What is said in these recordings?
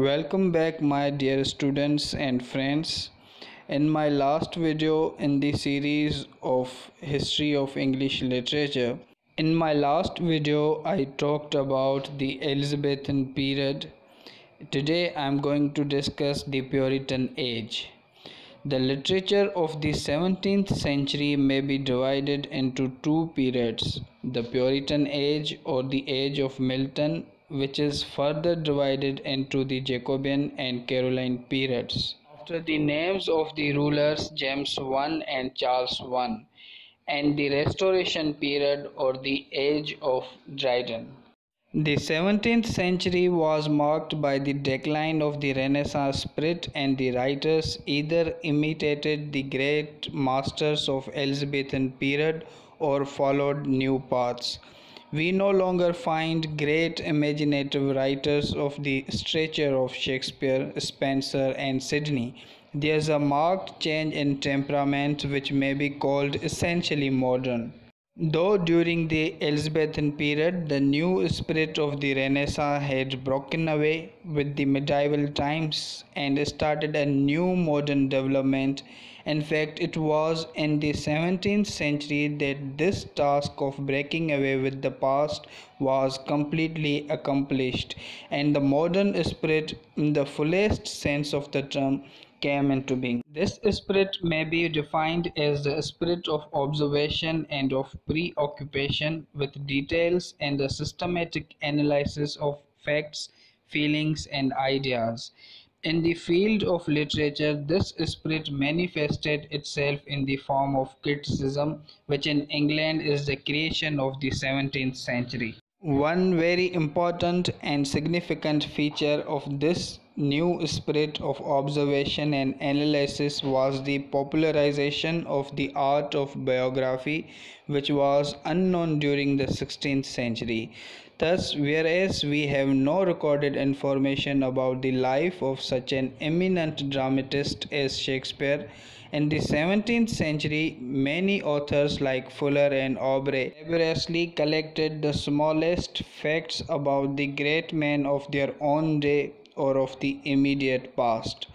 Welcome back my dear students and friends. In my last video in the series of History of English Literature, in my last video I talked about the Elizabethan period. Today I am going to discuss the Puritan Age. The literature of the 17th century may be divided into two periods, the Puritan Age or the Age of Milton, which is further divided into the Jacobian and Caroline periods, after the names of the rulers James I and Charles I, and the Restoration period or the Age of Dryden. The 17th century was marked by the decline of the Renaissance spirit, and the writers either imitated the great masters of Elizabethan period or followed new paths. We no longer find great imaginative writers of the stature of Shakespeare, Spenser, and Sidney. There is a marked change in temperament which may be called essentially modern. Though during the Elizabethan period the new spirit of the Renaissance had broken away with the medieval times and started a new modern development, in fact it was in the 17th century that this task of breaking away with the past was completely accomplished, and the modern spirit in the fullest sense of the term came into being. This spirit may be defined as the spirit of observation and of preoccupation with details and the systematic analysis of facts, feelings, and ideas. In the field of literature, this spirit manifested itself in the form of criticism, which in England is the creation of the 17th century. One very important and significant feature of this new spirit of observation and analysis was the popularization of the art of biography, which was unknown during the 16th century. Thus, whereas we have no recorded information about the life of such an eminent dramatist as Shakespeare, in the 17th century, many authors like Fuller and Aubrey laboriously collected the smallest facts about the great men of their own day or of the immediate past.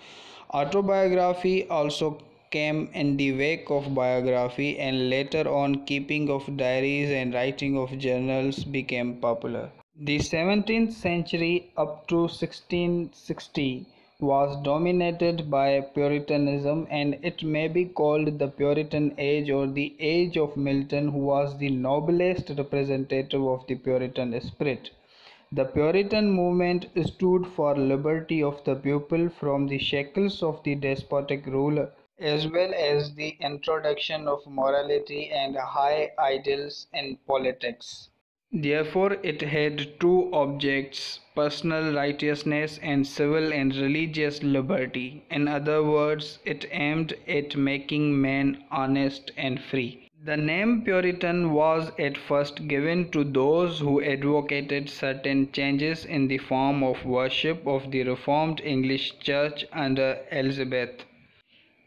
Autobiography also came in the wake of biography, and later on keeping of diaries and writing of journals became popular. The 17th century up to 1660 was dominated by Puritanism, and it may be called the Puritan Age or the Age of Milton, who was the noblest representative of the Puritan spirit. The Puritan movement stood for liberty of the people from the shackles of the despotic ruler, as well as the introduction of morality and high ideals in politics. Therefore, it had two objects: personal righteousness and civil and religious liberty. In other words, it aimed at making men honest and free. The name Puritan was at first given to those who advocated certain changes in the form of worship of the Reformed English Church under Elizabeth.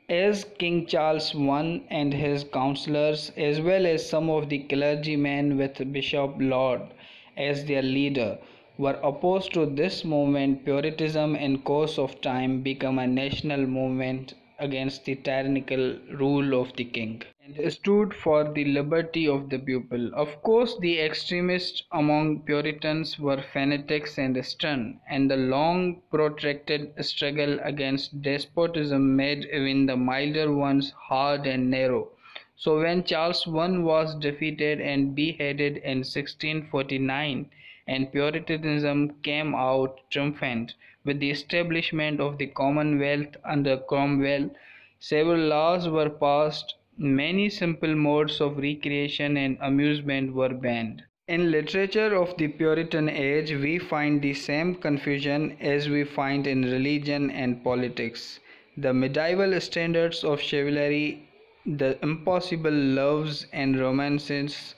As King Charles I and his councillors, as well as some of the clergymen with Bishop Laud as their leader, were opposed to this movement, Puritanism in course of time became a national movement against the tyrannical rule of the king, and stood for the liberty of the people. Of course, the extremists among Puritans were fanatics and stern, and the long protracted struggle against despotism made even the milder ones hard and narrow. So when Charles I was defeated and beheaded in 1649, and Puritanism came out triumphant with the establishment of the Commonwealth under Cromwell, several laws were passed, many simple modes of recreation and amusement were banned. In literature of the Puritan age, we find the same confusion as we find in religion and politics. The medieval standards of chivalry, the impossible loves and romances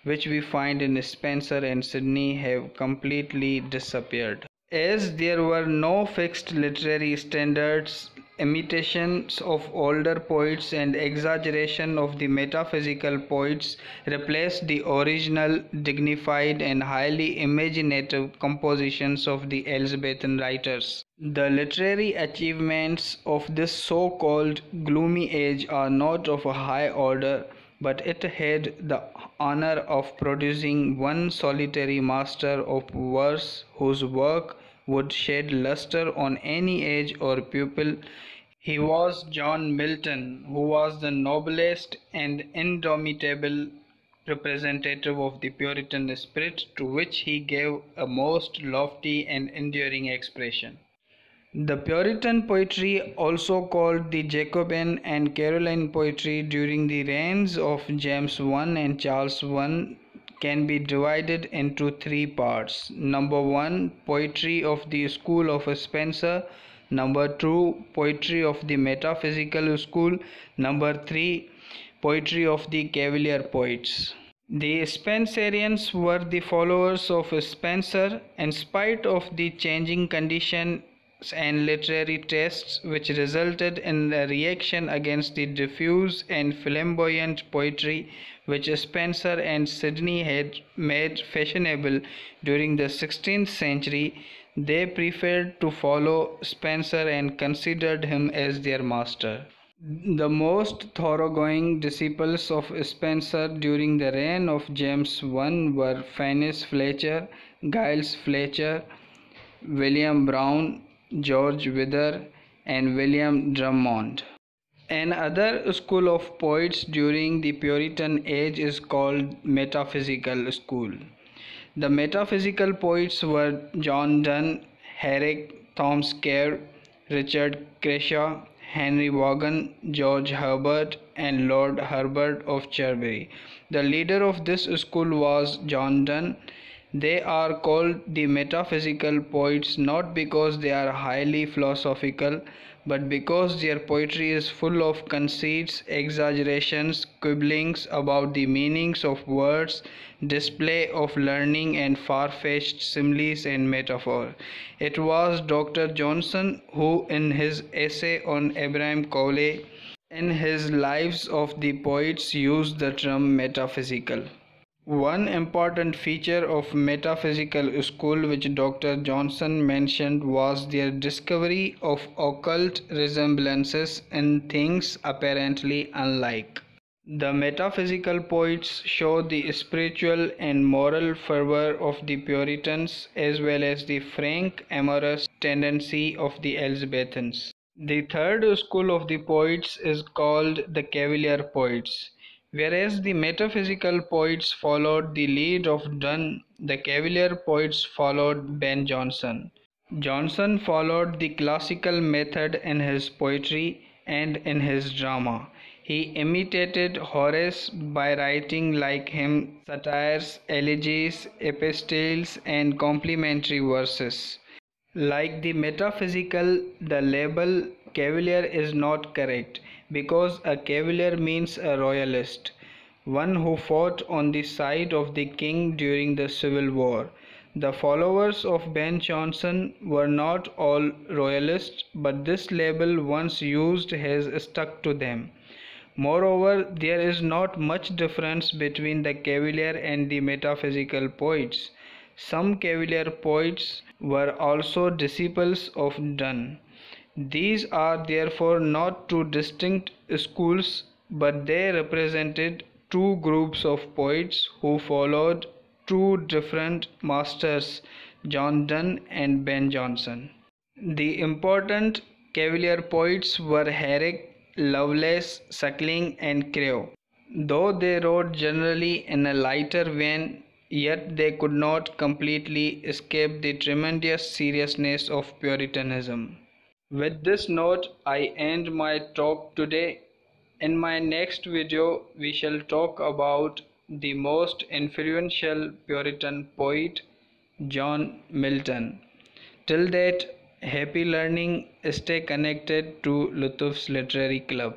which we find in Spenser and Sidney, have completely disappeared. As there were no fixed literary standards, imitations of older poets and exaggeration of the metaphysical poets replaced the original, dignified, and highly imaginative compositions of the Elizabethan writers. The literary achievements of this so-called gloomy age are not of a high order, but it had the honor of producing one solitary master of verse whose work would shed lustre on any age or pupil. He was John Milton, who was the noblest and indomitable representative of the Puritan spirit, to which he gave a most lofty and enduring expression. The Puritan poetry, also called the Jacobian and Caroline poetry during the reigns of James I and Charles I, can be divided into three parts. Number 1, poetry of the school of Spenser. Number 2, poetry of the metaphysical school. Number 3, poetry of the Cavalier Poets. The Spenserians were the followers of Spenser. In spite of the changing conditions and literary tastes which resulted in a reaction against the diffuse and flamboyant poetry which Spenser and Sidney had made fashionable during the 16th century, they preferred to follow Spenser and considered him as their master. The most thoroughgoing disciples of Spenser during the reign of James I were Phineas Fletcher, Giles Fletcher, William Browne, George Wither, and William Drummond. Another school of poets during the Puritan Age is called Metaphysical School. The metaphysical poets were John Donne, Herrick, Thomas Kerr, Richard Crashaw, Henry Vaughan, George Herbert, and Lord Herbert of Cherbury. The leader of this school was John Donne. They are called the metaphysical poets not because they are highly philosophical, but because their poetry is full of conceits, exaggerations, quibblings about the meanings of words, display of learning, and far-fetched similes and metaphors. It was Dr. Johnson who, in his essay on Abraham Cowley, in his Lives of the Poets, used the term metaphysical. One important feature of metaphysical school which Dr. Johnson mentioned was their discovery of occult resemblances in things apparently unlike. The metaphysical poets show the spiritual and moral fervor of the Puritans as well as the frank amorous tendency of the Elizabethans. The third school of the poets is called the Cavalier Poets. Whereas the metaphysical poets followed the lead of Donne, the Cavalier poets followed Ben Jonson. Jonson followed the classical method in his poetry and in his drama. He imitated Horace by writing like him satires, elegies, epistles, and complimentary verses. Like the metaphysical, the label Cavalier is not correct because a Cavalier means a royalist, one who fought on the side of the king during the Civil War. The followers of Ben Jonson were not all royalists, but this label once used has stuck to them. Moreover, there is not much difference between the Cavalier and the metaphysical poets. Some Cavalier poets were also disciples of Donne. These are therefore not two distinct schools, but they represented two groups of poets who followed two different masters, John Donne and Ben Jonson. The important Cavalier poets were Herrick, Lovelace, Suckling, and Crewe. Though they wrote generally in a lighter vein, yet they could not completely escape the tremendous seriousness of Puritanism. With this note, I end my talk today. In my next video, we shall talk about the most influential Puritan poet, John Milton. Till that, happy learning, stay connected to Lutuf's Literary Club.